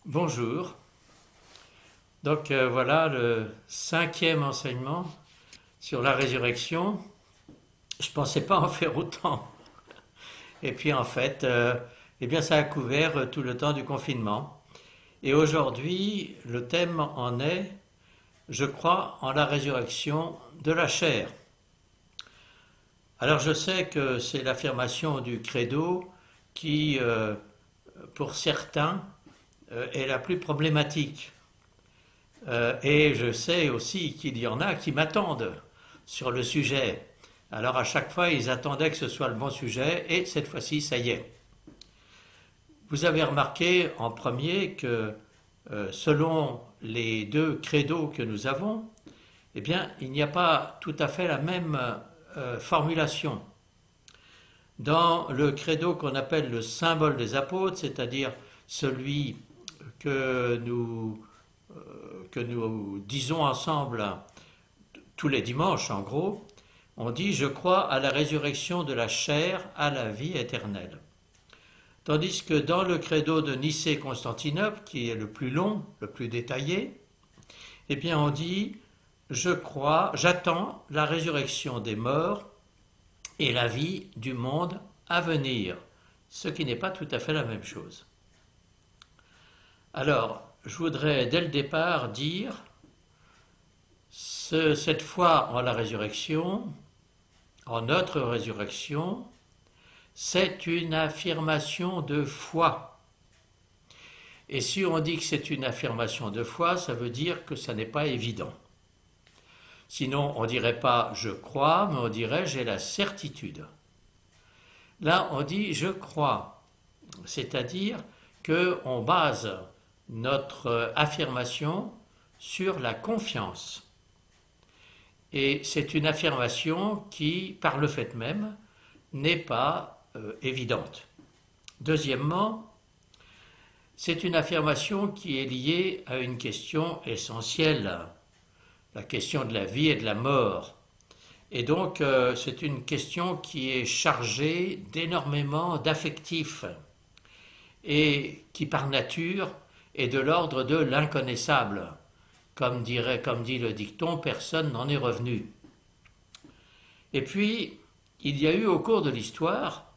Bonjour. Donc voilà le 5e enseignement sur la résurrection. Je ne pensais pas en faire autant. Et puis en fait, eh bien ça a couvert tout le temps du confinement. Et aujourd'hui, le thème en est, je crois en la résurrection de la chair. Alors je sais que c'est l'affirmation du credo qui, pour certains, est la plus problématique. Et je sais aussi qu'il y en a qui m'attendent sur le sujet. Alors à chaque fois, ils attendaient que ce soit le bon sujet, et cette fois-ci, ça y est. Vous avez remarqué en premier que selon les deux credos que nous avons, eh bien, il n'y a pas tout à fait la même formulation. Dans le credo qu'on appelle le symbole des apôtres, c'est-à-dire celui que nous que nous disons ensemble tous les dimanches, en gros, on dit « Je crois à la résurrection de la chair, à la vie éternelle ». Tandis que dans le credo de Nicée-Constantinople, qui est le plus long, le plus détaillé, eh bien on dit « Je crois, j'attends la résurrection des morts et la vie du monde à venir », ce qui n'est pas tout à fait la même chose. Alors, je voudrais dès le départ dire, cette foi en la résurrection, en notre résurrection, c'est une affirmation de foi. Et si on dit que c'est une affirmation de foi, ça veut dire que ça n'est pas évident. Sinon, on ne dirait pas je crois, mais on dirait j'ai la certitude. Là, on dit je crois, c'est-à-dire qu'on base notre affirmation sur la confiance. Et c'est une affirmation qui, par le fait même, n'est pas évidente. Deuxièmement, c'est une affirmation qui est liée à une question essentielle, la question de la vie et de la mort. Et donc, c'est une question qui est chargée d'énormément d'affectifs et qui, par nature, est de l'ordre de l'inconnaissable. Comme dit le dicton, personne n'en est revenu. Et puis, il y a eu au cours de l'histoire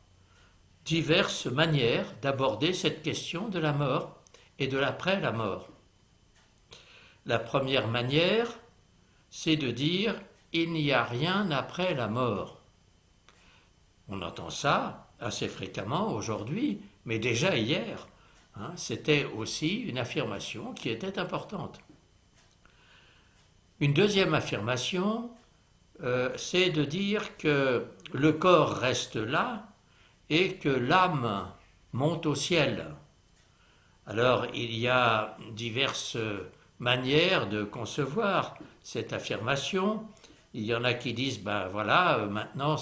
diverses manières d'aborder cette question de la mort et de l'après la mort. La première manière, c'est de dire il n'y a rien après la mort. On entend ça assez fréquemment aujourd'hui, mais déjà hier, c'était aussi une affirmation qui était importante. Une deuxième affirmation, c'est de dire que le corps reste là et que l'âme monte au ciel. Alors, il y a diverses manières de concevoir cette affirmation. Il y en a qui disent, maintenant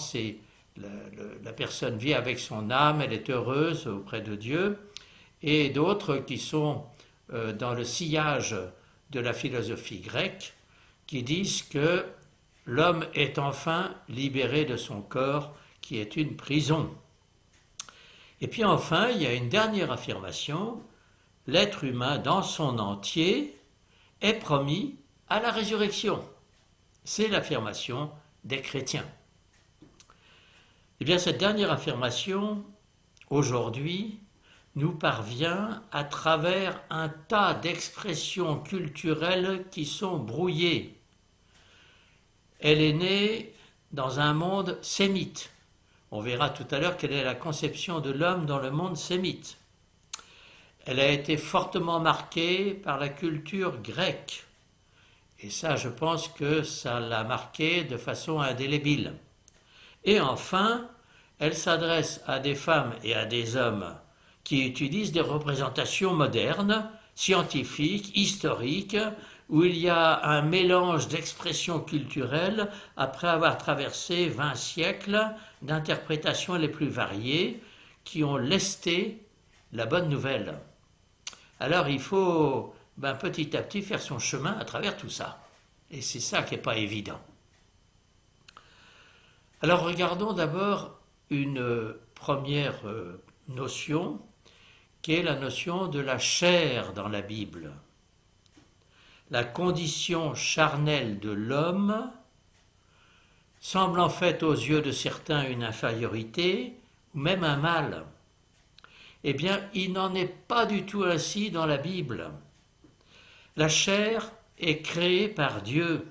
la personne vit avec son âme, elle est heureuse auprès de Dieu, et d'autres qui sont dans le sillage de la philosophie grecque, qui disent que l'homme est enfin libéré de son corps, qui est une prison. Et puis enfin, il y a une dernière affirmation, l'être humain dans son entier est promis à la résurrection. C'est l'affirmation des chrétiens. Eh bien, cette dernière affirmation, aujourd'hui, nous parvient à travers un tas d'expressions culturelles qui sont brouillées. Elle est née dans un monde sémite. On verra tout à l'heure quelle est la conception de l'homme dans le monde sémite. Elle a été fortement marquée par la culture grecque. Et ça, je pense que ça l'a marquée de façon indélébile. Et enfin, elle s'adresse à des femmes et à des hommes qui utilisent des représentations modernes, scientifiques, historiques, où il y a un mélange d'expressions culturelles après avoir traversé 20 siècles d'interprétations les plus variées qui ont lesté la bonne nouvelle. Alors il faut petit à petit faire son chemin à travers tout ça. Et c'est ça qui n'est pas évident. Alors regardons d'abord une première notion qu'est la notion de la chair dans la Bible. La condition charnelle de l'homme semble en fait aux yeux de certains une infériorité ou même un mal. Eh bien, il n'en est pas du tout ainsi dans la Bible. La chair est créée par Dieu.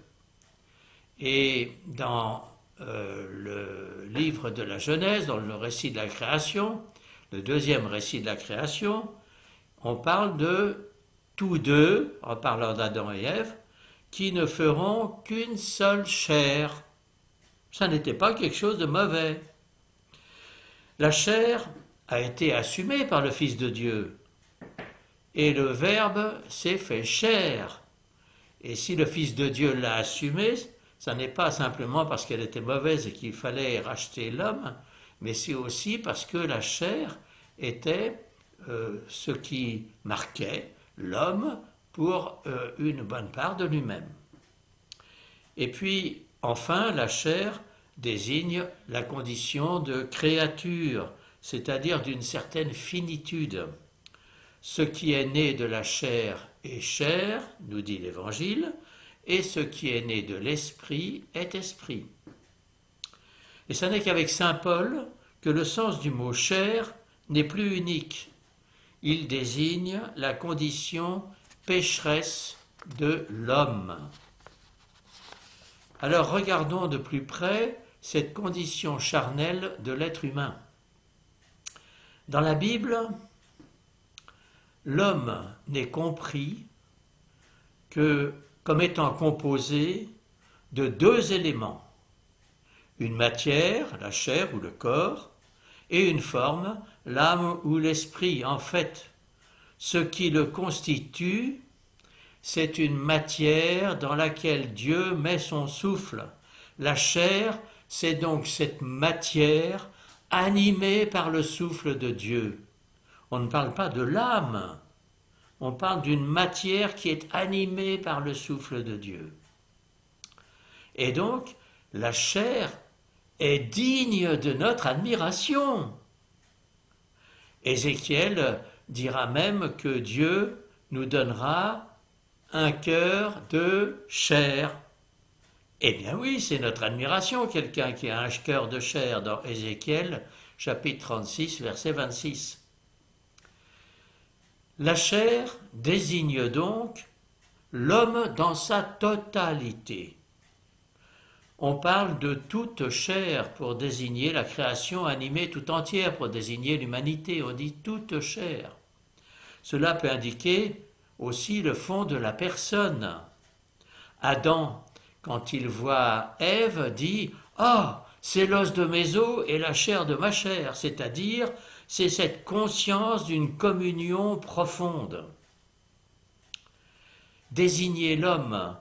Et dans le livre de la Genèse, dans le récit de la création, le deuxième récit de la création, on parle de tous deux, en parlant d'Adam et Ève, qui ne feront qu'une seule chair. Ça n'était pas quelque chose de mauvais. La chair a été assumée par le Fils de Dieu. Et le Verbe s'est fait chair. Et si le Fils de Dieu l'a assumée, ça n'est pas simplement parce qu'elle était mauvaise et qu'il fallait racheter l'homme, mais c'est aussi parce que la chair était ce qui marquait l'homme pour une bonne part de lui-même. Et puis, enfin, la chair désigne la condition de créature, c'est-à-dire d'une certaine finitude. Ce qui est né de la chair est chair, nous dit l'Évangile, et ce qui est né de l'esprit est esprit. Et ce n'est qu'avec saint Paul que le sens du mot chair n'est plus unique. Il désigne la condition pécheresse de l'homme. Alors regardons de plus près cette condition charnelle de l'être humain. Dans la Bible, l'homme n'est compris que comme étant composé de deux éléments, une matière, la chair ou le corps, et une forme, l'âme ou l'esprit. En fait, ce qui le constitue, c'est une matière dans laquelle Dieu met son souffle. La chair, c'est donc cette matière animée par le souffle de Dieu. On ne parle pas de l'âme, on parle d'une matière qui est animée par le souffle de Dieu. Et donc, la chair est digne de notre admiration. Ézéchiel dira même que Dieu nous donnera un cœur de chair. Eh bien oui, c'est notre admiration, quelqu'un qui a un cœur de chair dans Ézéchiel, chapitre 36, verset 26. La chair désigne donc l'homme dans sa totalité. On parle de toute chair pour désigner la création animée tout entière, pour désigner l'humanité. On dit toute chair. Cela peut indiquer aussi le fond de la personne. Adam, quand il voit Ève, dit « Ah, c'est l'os de mes os et la chair de ma chair », c'est-à-dire c'est cette conscience d'une communion profonde. Désigner l'homme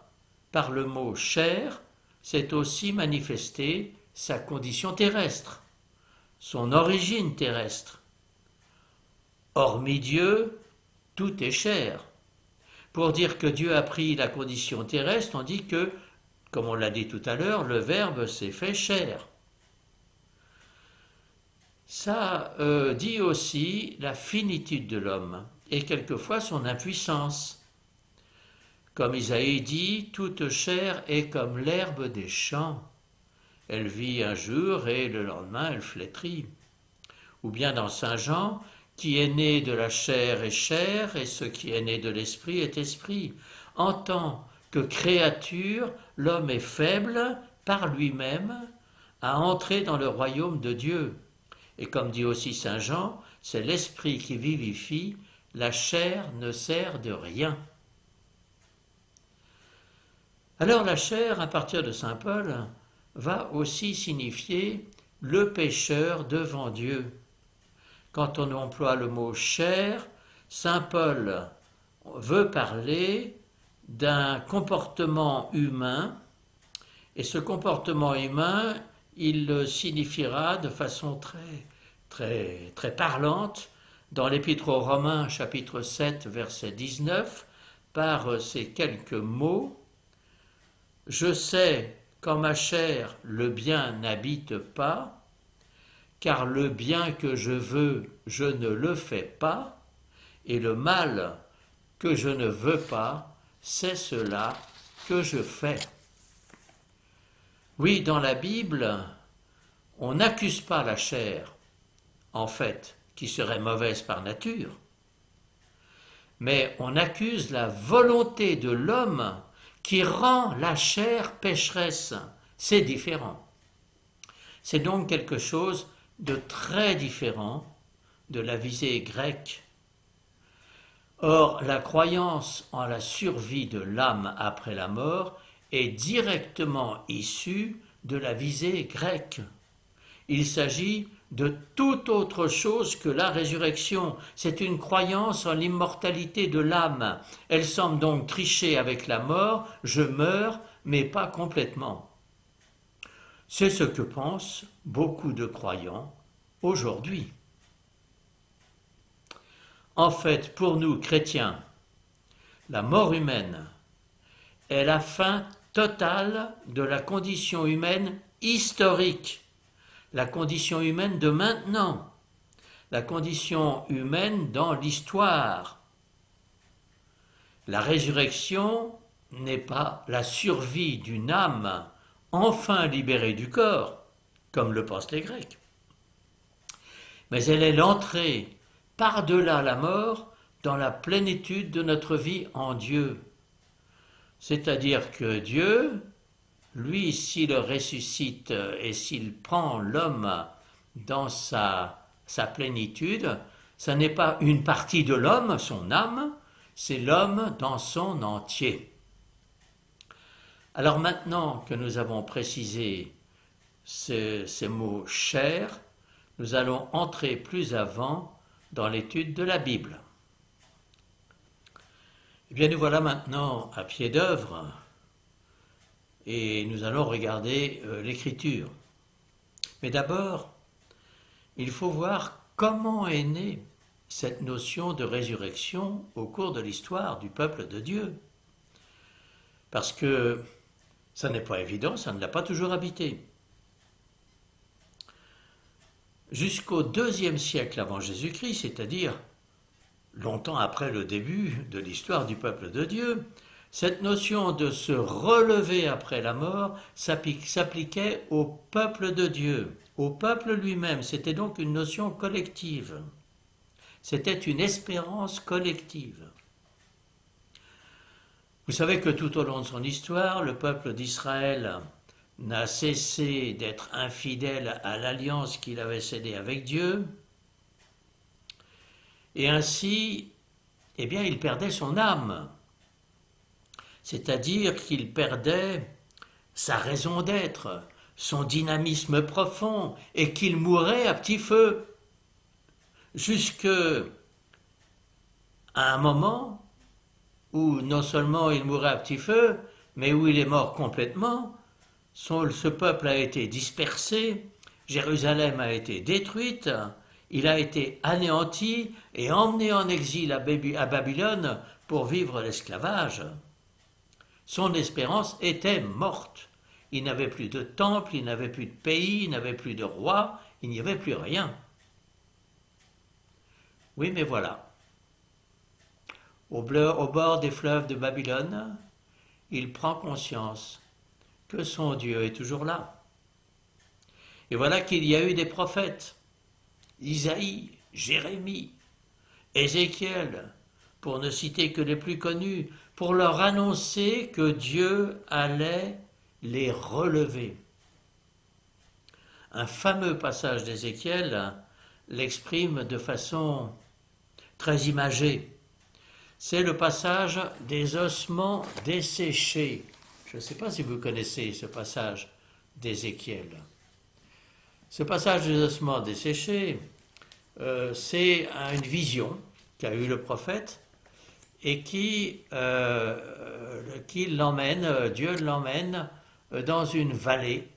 par le mot « chair », c'est aussi manifester sa condition terrestre, son origine terrestre. Hormis Dieu, tout est chair. Pour dire que Dieu a pris la condition terrestre, on dit que, comme on l'a dit tout à l'heure, le Verbe s'est fait chair. Ça dit aussi la finitude de l'homme et quelquefois son impuissance. Comme Isaïe dit, toute chair est comme l'herbe des champs. Elle vit un jour et le lendemain elle flétrit. Ou bien dans Saint Jean, qui est né de la chair est chair et ce qui est né de l'esprit est esprit. En tant que créature, l'homme est faible par lui-même à entrer dans le royaume de Dieu. Et comme dit aussi Saint Jean, c'est l'esprit qui vivifie, la chair ne sert de rien. Alors la chair, à partir de saint Paul, va aussi signifier le pécheur devant Dieu. Quand on emploie le mot chair, saint Paul veut parler d'un comportement humain, et ce comportement humain, il le signifiera de façon très parlante dans l'Épître aux Romains, chapitre 7, verset 19, par ces quelques mots. Je sais qu'en ma chair le bien n'habite pas, car le bien que je veux, je ne le fais pas, et le mal que je ne veux pas, c'est cela que je fais. Oui, dans la Bible, on n'accuse pas la chair, en fait, qui serait mauvaise par nature, mais on accuse la volonté de l'homme qui rend la chair pécheresse. C'est différent. C'est donc quelque chose de très différent de la visée grecque. Or, la croyance en la survie de l'âme après la mort est directement issue de la visée grecque. Il s'agit de toute autre chose que la résurrection. C'est une croyance en l'immortalité de l'âme. Elle semble donc tricher avec la mort. Je meurs, mais pas complètement. C'est ce que pensent beaucoup de croyants aujourd'hui. En fait, pour nous, chrétiens, la mort humaine est la fin totale de la condition humaine historique, la condition humaine de maintenant, la condition humaine dans l'histoire. La résurrection n'est pas la survie d'une âme enfin libérée du corps, comme le pensent les Grecs, mais elle est l'entrée par-delà la mort dans la plénitude de notre vie en Dieu. C'est-à-dire que Dieu, lui, s'il ressuscite et s'il prend l'homme dans sa plénitude, ça n'est pas une partie de l'homme, son âme, c'est l'homme dans son entier. Alors maintenant que nous avons précisé ces mots chair, nous allons entrer plus avant dans l'étude de la Bible. Eh bien, nous voilà maintenant à pied d'œuvre et nous allons regarder l'Écriture. Mais d'abord, il faut voir comment est née cette notion de résurrection au cours de l'histoire du peuple de Dieu. Parce que ça n'est pas évident, ça ne l'a pas toujours habité. Jusqu'au IIe siècle avant Jésus-Christ, c'est-à-dire longtemps après le début de l'histoire du peuple de Dieu, cette notion de se relever après la mort s'appliquait au peuple de Dieu, au peuple lui-même. C'était donc une notion collective. C'était une espérance collective. Vous savez que tout au long de son histoire, le peuple d'Israël n'a cessé d'être infidèle à l'alliance qu'il avait scellée avec Dieu, et ainsi, eh bien, il perdait son âme, c'est-à-dire qu'il perdait sa raison d'être, son dynamisme profond, et qu'il mourait à petit feu, jusqu'à un moment où non seulement il mourait à petit feu, mais où il est mort complètement. Ce peuple a été dispersé, Jérusalem a été détruite, il a été anéanti et emmené en exil à Babylone pour vivre l'esclavage. Son espérance était morte. Il n'avait plus de temple, il n'avait plus de pays, il n'avait plus de roi, il n'y avait plus rien. Oui, mais voilà. Au bord des fleuves de Babylone, il prend conscience que son Dieu est toujours là. Et voilà qu'il y a eu des prophètes, Isaïe, Jérémie, Ézéchiel, pour ne citer que les plus connus, pour leur annoncer que Dieu allait les relever. Un fameux passage d'Ézéchiel l'exprime de façon très imagée. C'est le passage des ossements desséchés. Je ne sais pas si vous connaissez ce passage d'Ézéchiel. Ce passage des ossements desséchés, c'est une vision qu'a eu le prophète et Dieu l'emmène dans une vallée.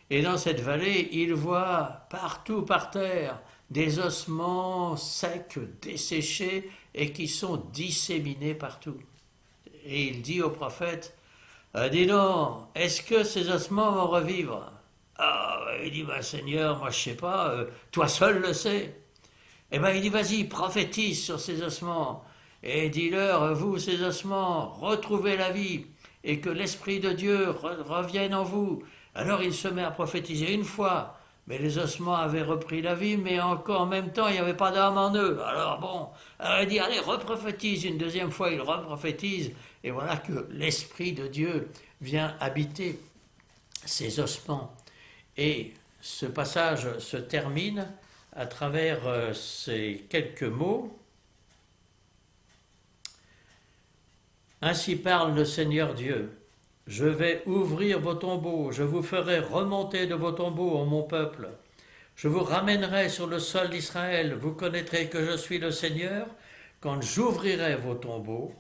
Et dans cette vallée, il voit partout par terre des ossements secs, desséchés et qui sont disséminés partout. Et il dit au prophète, dis donc, est-ce que ces ossements vont revivre? Ah, il dit, Seigneur, moi je sais pas, toi seul le sais. Eh bien, il dit, vas-y, prophétise sur ces ossements, et dis-leur, vous, ces ossements, retrouvez la vie, et que l'Esprit de Dieu revienne en vous. Alors il se met à prophétiser une fois, mais les ossements avaient repris la vie, mais encore en même temps, il n'y avait pas d'âme en eux. Alors bon, il dit, allez, reprophétise. Une deuxième fois, il reprophétise, et voilà que l'Esprit de Dieu vient habiter ces ossements. Et ce passage se termine à travers ces quelques mots. Ainsi parle le Seigneur Dieu. Je vais ouvrir vos tombeaux, je vous ferai remonter de vos tombeaux, ô mon peuple. Je vous ramènerai sur le sol d'Israël. Vous connaîtrez que je suis le Seigneur quand j'ouvrirai vos tombeaux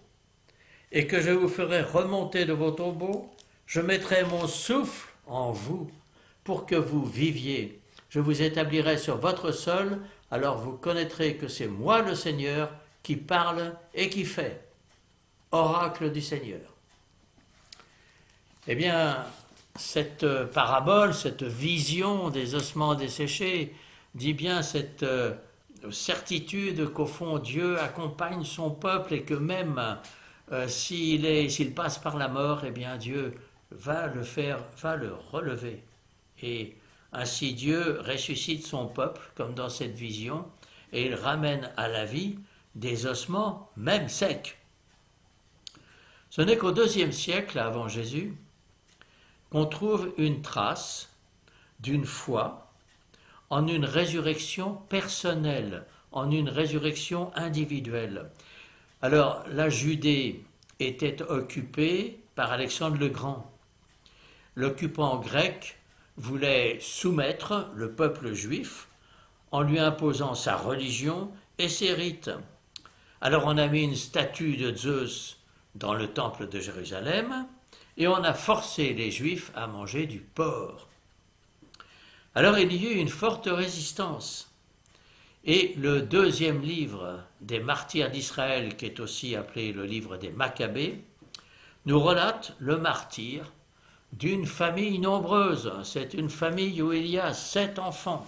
et que je vous ferai remonter de vos tombeaux. Je mettrai mon souffle en vous pour que vous viviez. Je vous établirai sur votre sol, alors vous connaîtrez que c'est moi le Seigneur qui parle et qui fait. Oracle du Seigneur. Eh bien, cette parabole, cette vision des ossements desséchés, dit bien cette certitude qu'au fond Dieu accompagne son peuple et que même s'il passe par la mort, eh bien Dieu va le relever. Et ainsi Dieu ressuscite son peuple, comme dans cette vision, et il ramène à la vie des ossements, même secs. Ce n'est qu'au IIe siècle avant Jésus qu'on trouve une trace d'une foi en une résurrection personnelle, en une résurrection individuelle. Alors, la Judée était occupée par Alexandre le Grand. L'occupant grec voulait soumettre le peuple juif en lui imposant sa religion et ses rites. Alors on a mis une statue de Zeus dans le temple de Jérusalem et on a forcé les Juifs à manger du porc. Alors il y eut une forte résistance. Et le deuxième livre des martyrs d'Israël, qui est aussi appelé le livre des Maccabées, nous relate le martyre d'une famille nombreuse. C'est une famille où il y a 7 enfants.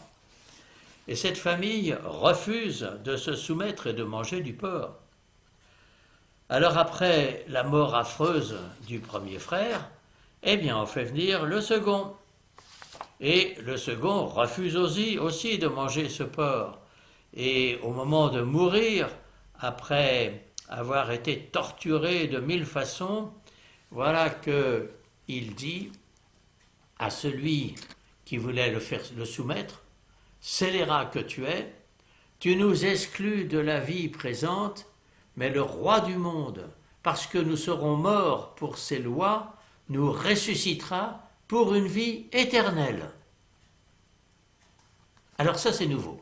Et cette famille refuse de se soumettre et de manger du porc. Alors après la mort affreuse du premier frère, eh bien on fait venir le second. Et le second refuse aussi de manger ce porc. Et au moment de mourir, après avoir été torturé de 1000 façons, voilà qu'il dit à celui qui voulait le soumettre, « Scélérat que tu nous exclus de la vie présente, mais le roi du monde, parce que nous serons morts pour ses lois, nous ressuscitera pour une vie éternelle. » Alors ça, c'est nouveau.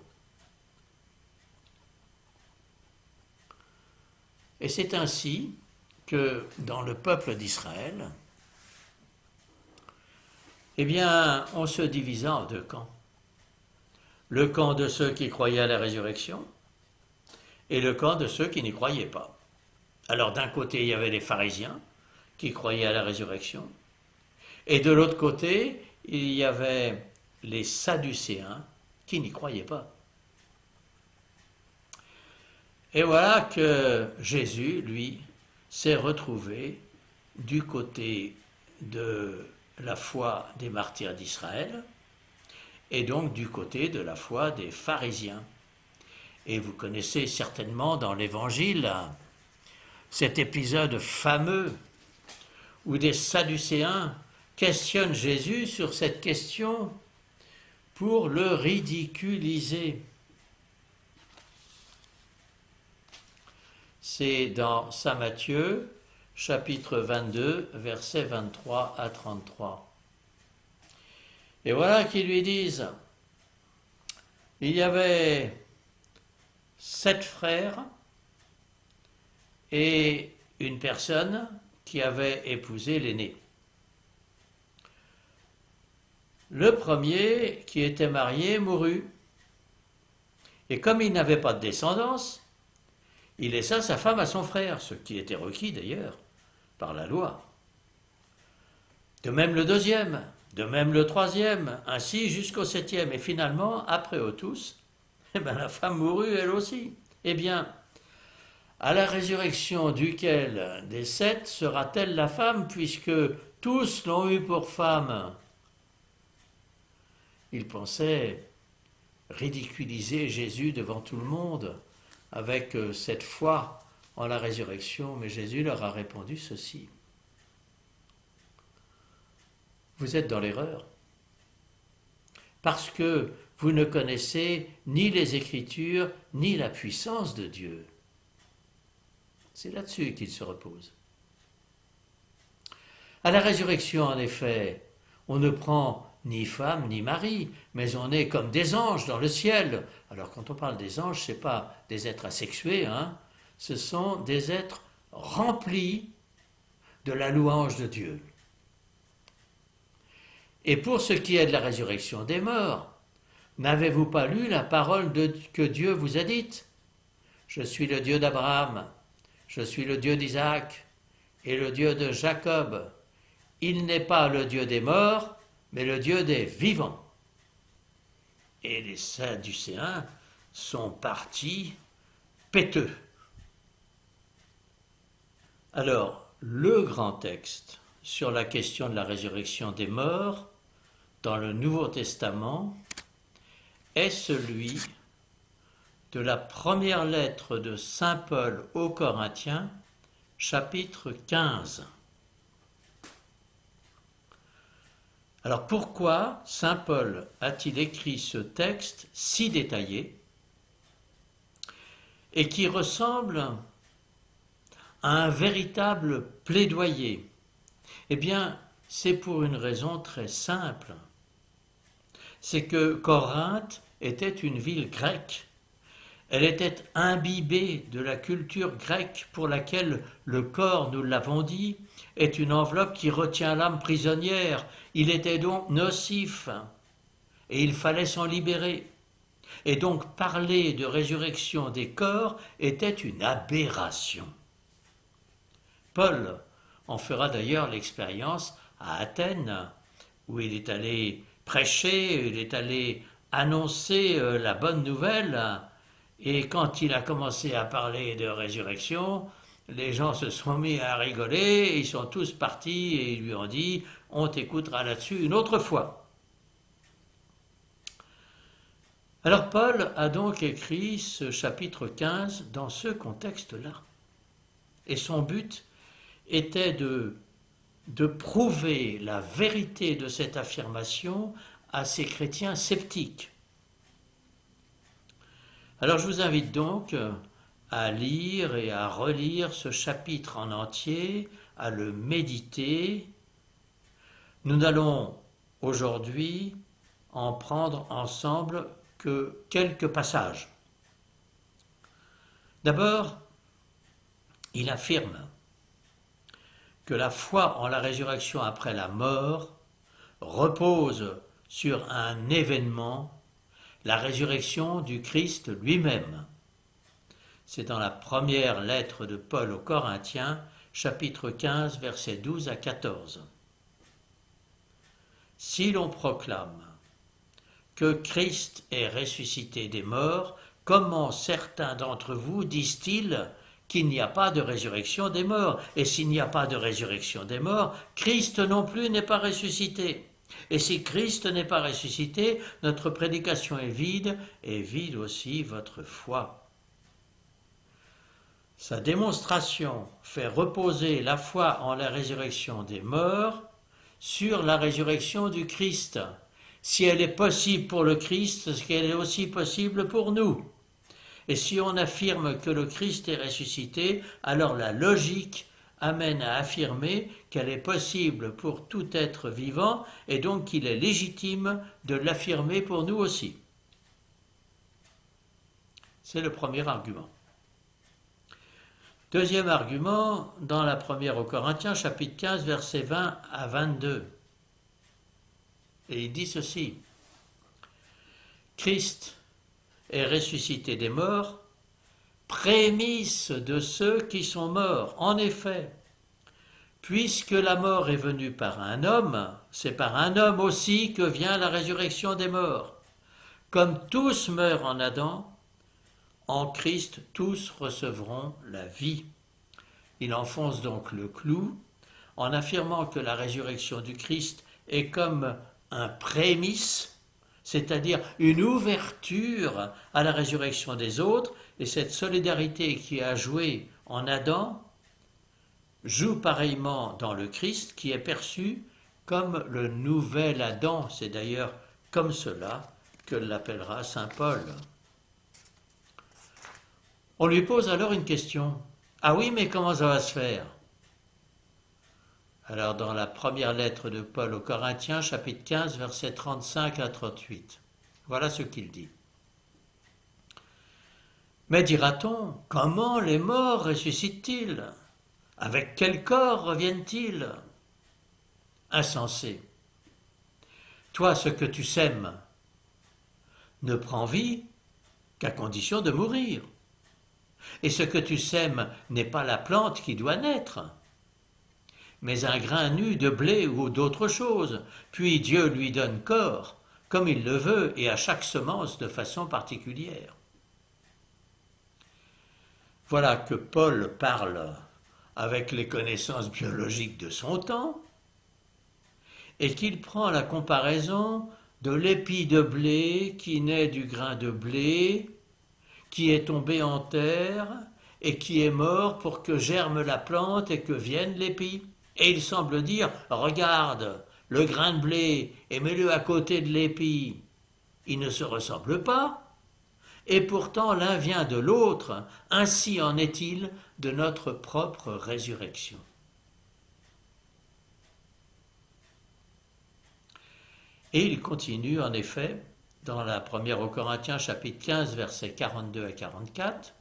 Et c'est ainsi que dans le peuple d'Israël, eh bien, on se divisa en 2 camps. Le camp de ceux qui croyaient à la résurrection et le camp de ceux qui n'y croyaient pas. Alors d'un côté, il y avait les pharisiens qui croyaient à la résurrection et de l'autre côté, il y avait les sadducéens qui n'y croyaient pas. Et voilà que Jésus, lui, s'est retrouvé du côté de la foi des martyrs d'Israël et donc du côté de la foi des pharisiens. Et vous connaissez certainement dans l'Évangile cet épisode fameux où des Sadducéens questionnent Jésus sur cette question pour le ridiculiser. C'est dans Saint Matthieu, chapitre 22, versets 23 à 33. Et voilà qu'ils lui disent, il y avait 7 frères et une personne qui avait épousé l'aîné. Le premier, qui était marié, mourut. Et comme il n'avait pas de descendance, il laissa sa femme à son frère, ce qui était requis d'ailleurs par la loi. De même le deuxième, de même le troisième, ainsi jusqu'au 7e. Et finalement, après eux tous, Eh bien, la femme mourut elle aussi. Eh bien, à la résurrection duquel des 7 sera-t-elle la femme, puisque tous l'ont eue pour femme? Il pensait ridiculiser Jésus devant tout le monde avec cette foi en la résurrection, mais Jésus leur a répondu ceci: vous êtes dans l'erreur, parce que vous ne connaissez ni les Écritures, ni la puissance de Dieu. C'est là-dessus qu'il se repose. À la résurrection, en effet, on ne prend ni femme ni mari, mais on est comme des anges dans le ciel. Alors quand on parle des anges, ce n'est pas des êtres asexués, ce sont des êtres remplis de la louange de Dieu. Et pour ce qui est de la résurrection des morts, n'avez-vous pas lu la parole que Dieu vous a dite? Je suis le Dieu d'Abraham, je suis le Dieu d'Isaac et le Dieu de Jacob. Il n'est pas le Dieu des morts, mais le Dieu des vivants. Et les Sadducéens sont partis péteux. Alors, le grand texte sur la question de la résurrection des morts dans le Nouveau Testament est celui de la première lettre de saint Paul aux Corinthiens, chapitre 15. Alors pourquoi saint Paul a-t-il écrit ce texte si détaillé et qui ressemble à un véritable plaidoyer? Eh bien, c'est pour une raison très simple. C'est que Corinthe était une ville grecque. Elle était imbibée de la culture grecque pour laquelle le corps, nous l'avons dit, est une enveloppe qui retient l'âme prisonnière. Il était donc nocif et il fallait s'en libérer. Et donc parler de résurrection des corps était une aberration. Paul en fera d'ailleurs l'expérience à Athènes, où il est allé prêcher, il est allé annoncer la bonne nouvelle, et quand il a commencé à parler de résurrection, les gens se sont mis à rigoler, ils sont tous partis et ils lui ont dit « on t'écoutera là-dessus une autre fois ». Alors Paul a donc écrit ce chapitre 15 dans ce contexte-là. Et son but était de prouver la vérité de cette affirmation à ces chrétiens sceptiques. Alors je vous invite donc à lire et à relire ce chapitre en entier, à le méditer. Nous n'allons aujourd'hui en prendre ensemble que quelques passages. D'abord, il affirme que la foi en la résurrection après la mort repose sur un événement, la résurrection du Christ lui-même. C'est dans la première lettre de Paul aux Corinthiens, chapitre 15, versets 12 à 14. Si l'on proclame que Christ est ressuscité des morts, comment certains d'entre vous disent-ils qu'il n'y a pas de résurrection des morts? Et s'il n'y a pas de résurrection des morts, Christ non plus n'est pas ressuscité. Et si Christ n'est pas ressuscité, notre prédication est vide, et vide aussi votre foi. Sa démonstration fait reposer la foi en la résurrection des morts sur la résurrection du Christ. Si elle est possible pour le Christ, est-ce qu'elle est aussi possible pour nous? Et si on affirme que le Christ est ressuscité, alors la logique amène à affirmer qu'elle est possible pour tout être vivant et donc qu'il est légitime de l'affirmer pour nous aussi. C'est le premier argument. Deuxième argument, dans la première aux Corinthiens, chapitre 15, versets 20 à 22. Et il dit ceci: Christ est ressuscité des morts, prémisse de ceux qui sont morts. En effet, puisque la mort est venue par un homme, c'est par un homme aussi que vient la résurrection des morts. Comme tous meurent en Adam, en Christ tous recevront la vie. Il enfonce donc le clou en affirmant que la résurrection du Christ est comme un prémisse, c'est-à-dire une ouverture à la résurrection des autres, et cette solidarité qui a joué en Adam joue pareillement dans le Christ, qui est perçu comme le nouvel Adam. C'est d'ailleurs comme cela que l'appellera saint Paul. On lui pose alors une question. Ah oui, mais comment ça va se faire? Alors dans la première lettre de Paul aux Corinthiens, chapitre 15, versets 35 à 38, voilà ce qu'il dit. Mais dira-t-on, comment les morts ressuscitent-ils? Avec quel corps reviennent-ils? Insensé. Toi, ce que tu sèmes ne prend vie qu'à condition de mourir. Et ce que tu sèmes n'est pas la plante qui doit naître, mais un grain nu de blé ou d'autre chose. Puis Dieu lui donne corps, comme il le veut, et à chaque semence de façon particulière. Voilà que Paul parle avec les connaissances biologiques de son temps, et qu'il prend la comparaison de l'épi de blé qui naît du grain de blé, qui est tombé en terre et qui est mort pour que germe la plante et que vienne l'épi. Et il semble dire, regarde, le grain de blé et mets-le à côté de l'épi. Ils ne se ressemblent pas, et pourtant l'un vient de l'autre, ainsi en est-il de notre propre résurrection. Et il continue en effet, dans la première aux Corinthiens, chapitre 15, versets 42 à 44,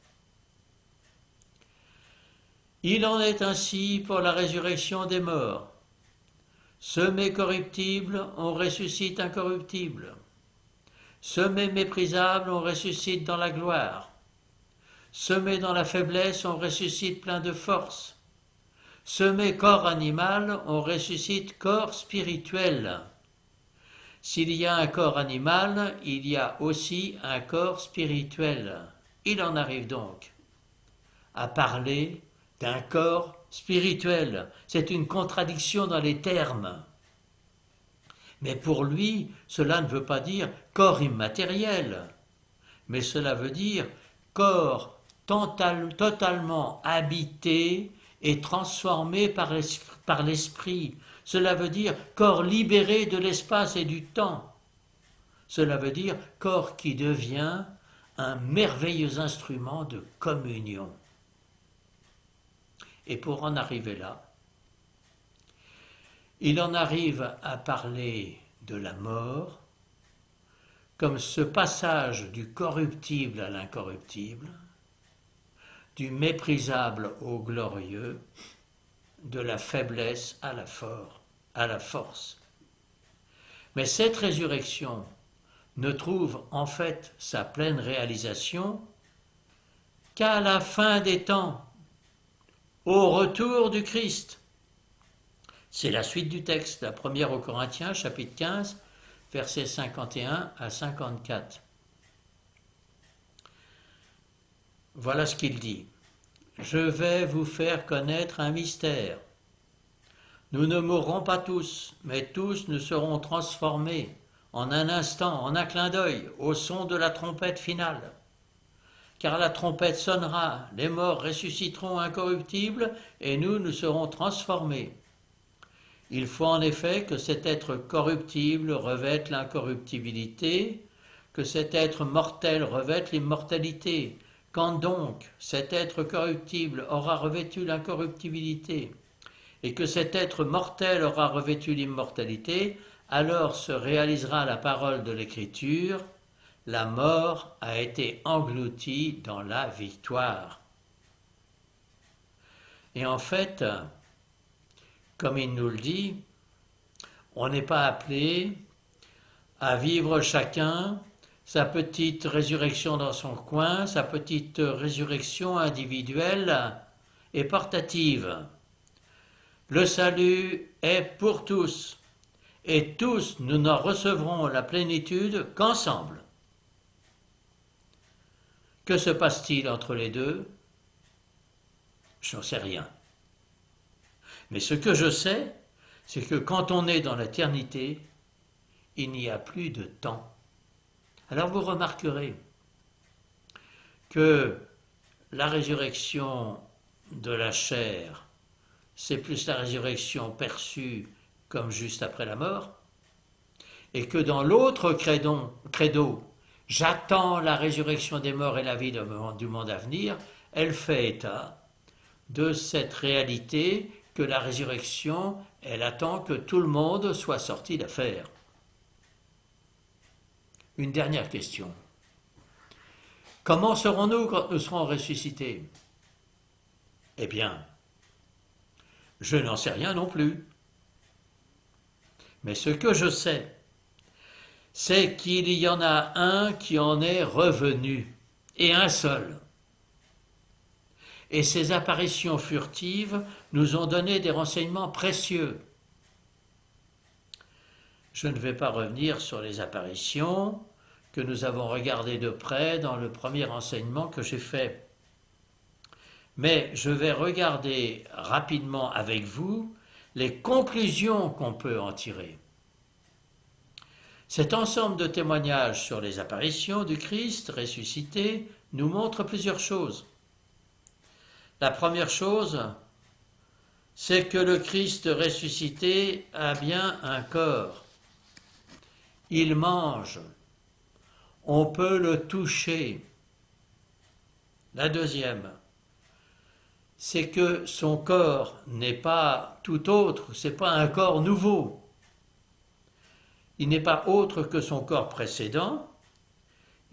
« Il en est ainsi pour la résurrection des morts. Semé corruptible, on ressuscite incorruptible. Semé méprisable, on ressuscite dans la gloire. Semé dans la faiblesse, on ressuscite plein de force. Semé corps animal, on ressuscite corps spirituel. S'il y a un corps animal, il y a aussi un corps spirituel. Il en arrive donc à parler d'un corps spirituel. C'est une contradiction dans les termes. Mais pour lui, cela ne veut pas dire corps immatériel, mais cela veut dire corps totalement habité et transformé par l'esprit. Cela veut dire corps libéré de l'espace et du temps. Cela veut dire corps qui devient un merveilleux instrument de communion. Et pour en arriver là, il en arrive à parler de la mort comme ce passage du corruptible à l'incorruptible, du méprisable au glorieux, de la faiblesse à la force. Mais cette résurrection ne trouve en fait sa pleine réalisation qu'à la fin des temps, au retour du Christ. C'est la suite du texte, la première aux Corinthiens, chapitre 15, versets 51 à 54. Voilà ce qu'il dit. « Je vais vous faire connaître un mystère. Nous ne mourrons pas tous, mais tous nous serons transformés en un instant, en un clin d'œil, au son de la trompette finale. Car la trompette sonnera, les morts ressusciteront incorruptibles, et nous serons transformés. Il faut en effet que cet être corruptible revête l'incorruptibilité, que cet être mortel revête l'immortalité. Quand donc cet être corruptible aura revêtu l'incorruptibilité, et que cet être mortel aura revêtu l'immortalité, alors se réalisera la parole de l'Écriture, la mort a été engloutie dans la victoire. Et en fait, comme il nous le dit, on n'est pas appelé à vivre chacun sa petite résurrection dans son coin, sa petite résurrection individuelle et portative. Le salut est pour tous, et tous nous n'en recevrons la plénitude qu'ensemble. Que se passe-t-il entre les deux? Je n'en sais rien. Mais ce que je sais, c'est que quand on est dans l'éternité, il n'y a plus de temps. Alors vous remarquerez que la résurrection de la chair, c'est plus la résurrection perçue comme juste après la mort, et que dans l'autre credo, j'attends la résurrection des morts et la vie du monde à venir, elle fait état de cette réalité que la résurrection, elle attend que tout le monde soit sorti d'affaire. Une dernière question. Comment serons-nous quand nous serons ressuscités? Eh bien, je n'en sais rien non plus. Mais ce que je sais, c'est qu'il y en a un qui en est revenu, et un seul. Et ces apparitions furtives nous ont donné des renseignements précieux. Je ne vais pas revenir sur les apparitions que nous avons regardées de près dans le premier enseignement que j'ai fait. Mais je vais regarder rapidement avec vous les conclusions qu'on peut en tirer. Cet ensemble de témoignages sur les apparitions du Christ ressuscité nous montre plusieurs choses. La première chose, c'est que le Christ ressuscité a bien un corps. Il mange. On peut le toucher. La deuxième, c'est que son corps n'est pas tout autre, c'est pas un corps nouveau. Il n'est pas autre que son corps précédent.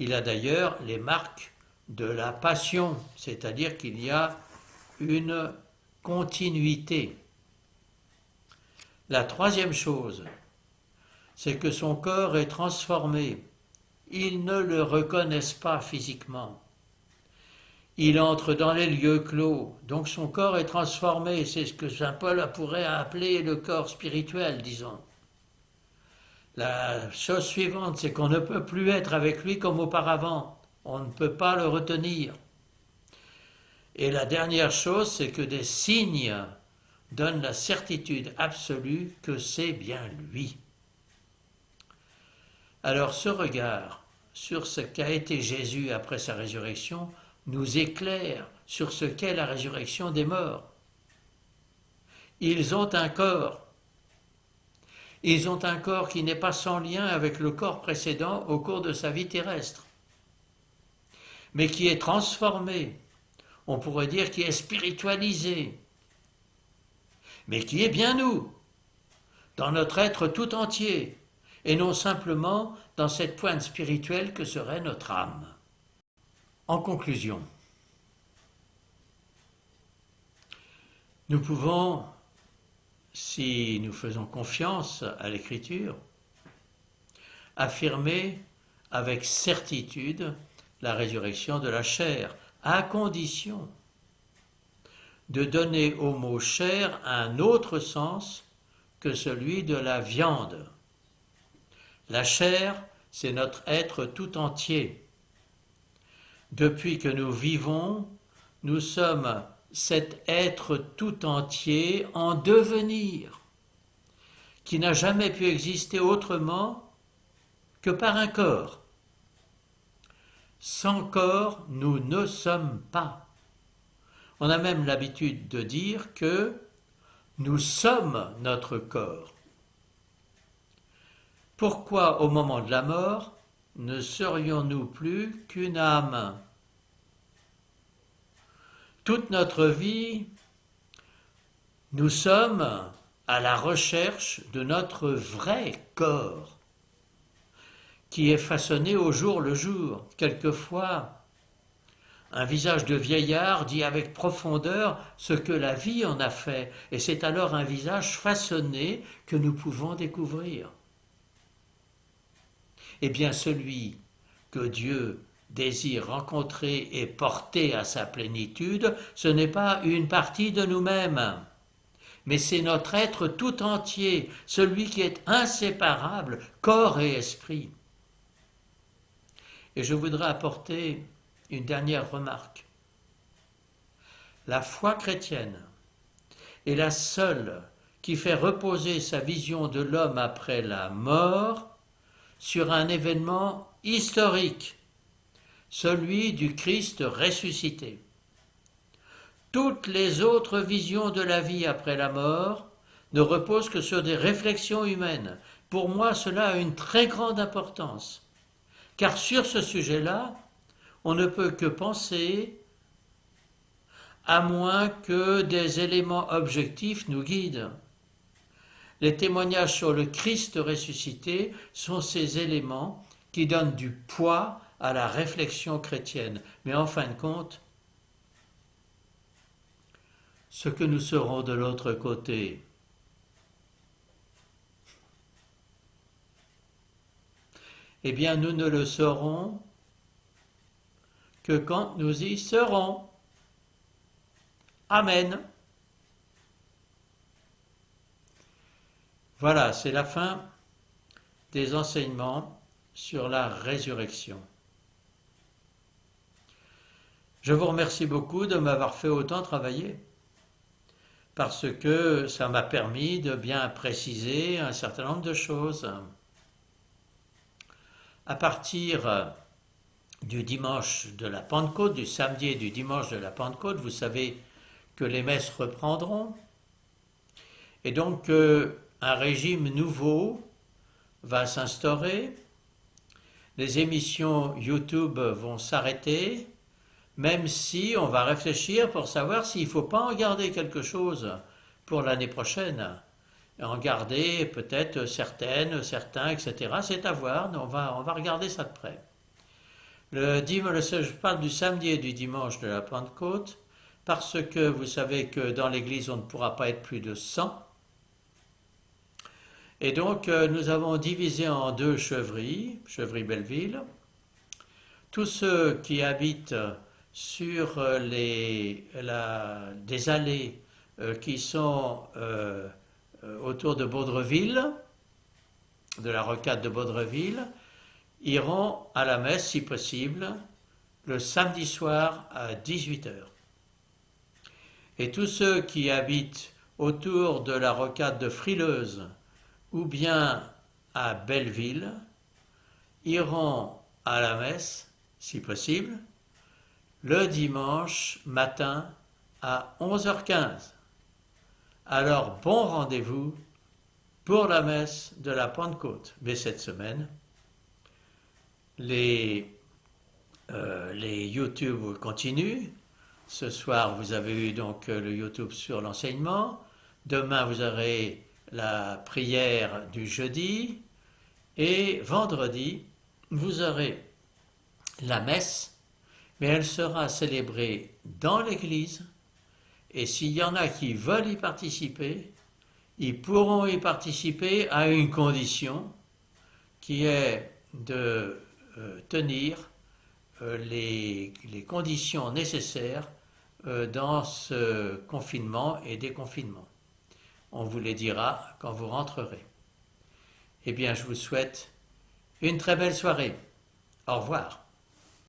Il a d'ailleurs les marques de la passion, c'est-à-dire qu'il y a une continuité. La troisième chose, c'est que son corps est transformé. Ils ne le reconnaissent pas physiquement. Il entre dans les lieux clos, donc son corps est transformé. C'est ce que saint Paul pourrait appeler le corps spirituel, disons. La chose suivante, c'est qu'on ne peut plus être avec lui comme auparavant. On ne peut pas le retenir. Et la dernière chose, c'est que des signes donnent la certitude absolue que c'est bien lui. Alors ce regard sur ce qu'a été Jésus après sa résurrection nous éclaire sur ce qu'est la résurrection des morts. Ils ont un corps. Ils ont un corps qui n'est pas sans lien avec le corps précédent au cours de sa vie terrestre, mais qui est transformé, on pourrait dire qui est spiritualisé, mais qui est bien nous, dans notre être tout entier, et non simplement dans cette pointe spirituelle que serait notre âme. En conclusion, nous pouvons, si nous faisons confiance à l'Écriture, affirmer avec certitude la résurrection de la chair, à condition de donner au mot chair un autre sens que celui de la viande. La chair, c'est notre être tout entier. Depuis que nous vivons, nous sommes cet être tout entier en devenir, qui n'a jamais pu exister autrement que par un corps. Sans corps, nous ne sommes pas. On a même l'habitude de dire que nous sommes notre corps. Pourquoi, au moment de la mort, ne serions-nous plus qu'une âme? Toute notre vie, nous sommes à la recherche de notre vrai corps, qui est façonné au jour le jour. Quelquefois, un visage de vieillard dit avec profondeur ce que la vie en a fait, et c'est alors un visage façonné que nous pouvons découvrir. Eh bien, celui que Dieu désire rencontrer et porter à sa plénitude, ce n'est pas une partie de nous-mêmes, mais c'est notre être tout entier, celui qui est inséparable, corps et esprit. Et je voudrais apporter une dernière remarque. La foi chrétienne est la seule qui fait reposer sa vision de l'homme après la mort sur un événement historique, celui du Christ ressuscité. Toutes les autres visions de la vie après la mort ne reposent que sur des réflexions humaines. Pour moi, cela a une très grande importance, car sur ce sujet-là, on ne peut que penser à moins que des éléments objectifs nous guident. Les témoignages sur le Christ ressuscité sont ces éléments qui donnent du poids à la réflexion chrétienne. Mais en fin de compte, ce que nous serons de l'autre côté, eh bien nous ne le saurons que quand nous y serons. Amen. Voilà, c'est la fin des enseignements sur la résurrection. Je vous remercie beaucoup de m'avoir fait autant travailler, parce que ça m'a permis de bien préciser un certain nombre de choses. À partir du dimanche de la Pentecôte, du samedi et du dimanche de la Pentecôte, vous savez que les messes reprendront, et donc un régime nouveau va s'instaurer, les émissions YouTube vont s'arrêter, même si on va réfléchir pour savoir s'il ne faut pas en garder quelque chose pour l'année prochaine, en garder peut-être certaines, certains, etc. C'est à voir, on va regarder ça de près. Je parle du samedi et du dimanche de la Pentecôte, parce que vous savez que dans l'église on ne pourra pas être plus de 100. Et donc nous avons divisé en 2 chevries, Chevry-Belleville. Tous ceux qui habitent sur des allées qui sont autour de Baudreville, de la rocade de Baudreville, iront à la messe, si possible, le samedi soir à 18h. Et tous ceux qui habitent autour de la rocade de Frileuse ou bien à Belleville iront à la messe, si possible, le dimanche matin à 11h15. Alors bon rendez-vous pour la messe de la Pentecôte. Mais cette semaine, les YouTube continuent. Ce soir, vous avez eu donc le YouTube sur l'enseignement. Demain, vous aurez la prière du jeudi. Et vendredi, vous aurez la messe, mais elle sera célébrée dans l'église. Et s'il y en a qui veulent y participer, ils pourront y participer à une condition qui est de tenir les conditions nécessaires dans ce confinement et déconfinement. On vous les dira quand vous rentrerez. Eh bien, je vous souhaite une très belle soirée. Au revoir.